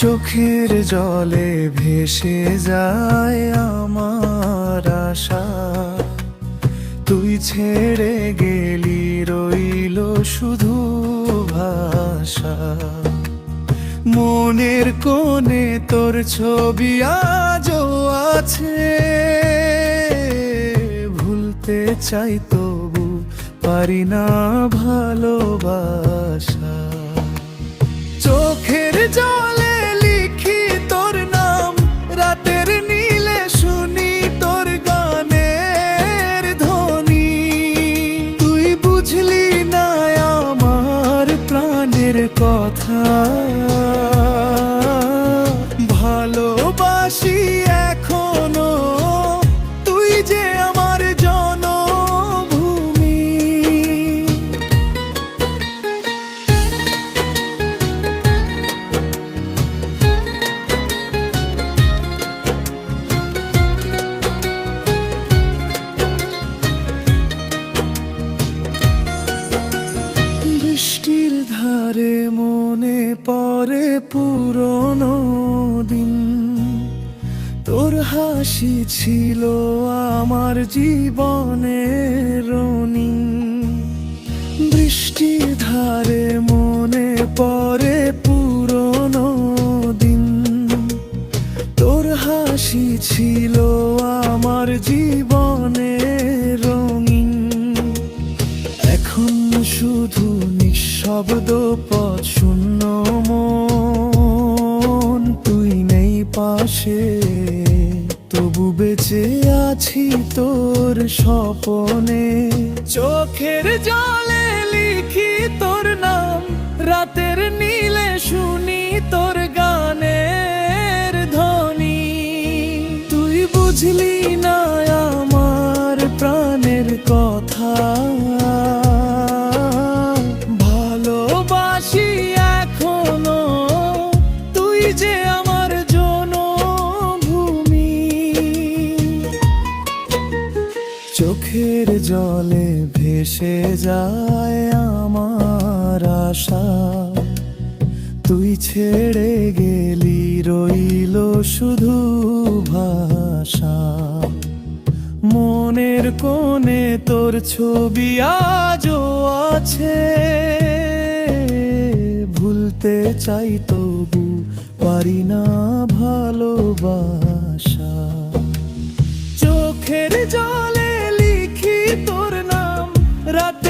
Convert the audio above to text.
চোখের জলে ভেসে যায় আমার আশা, তুই ছেড়ে গেলি রইল শুধু ভাষা। মনের কোণে তোর ছবি আজও আছে, ভুলতে চাই তবু পারি না ভালোবাসা। চোখের জলে লিখি তোর নাম, রাতের নীলে শুনি তোর গানের ধ্বনি। তুই বুঝলি না আমার প্রাণের কথা, ভালোবাসি এখনো, তুই যে আমার জন্মভূমি। বৃষ্টির ধারে মনে পড়ে পুরনো দিন, তোর হাসি ছিল আমার জীবনের রঙিন। বৃষ্টির ধারে মনে পড়ে পুরনো দিন, তোর হাসি ছিল আমার জীবনের রঙিন। এখন শুধু নিঃশব্দ পথ, শূন্য মন, তুই নেই পাশে, তবু বেঁচে আছি তোর স্বপনে। চোখের জলে লিখি তোর নাম, রাতের নীলে শুনি তোর গানের ধ্বনি। তুই বুঝলি না আমার প্রাণের কথা, ভালোবাসি এখনো, তুই যে আমার জন্মভূমি। চোখের জলে ভেসে যায় আমার আশা, তুই ছেড়ে গেলি রইল শুধু ভাষা। মনের কোণে তোর ছবি আজও আছে, ভুলতে চাই তবু পারি না ভালোবাসা। চোখের জলে লিখি তোর নাম, রাত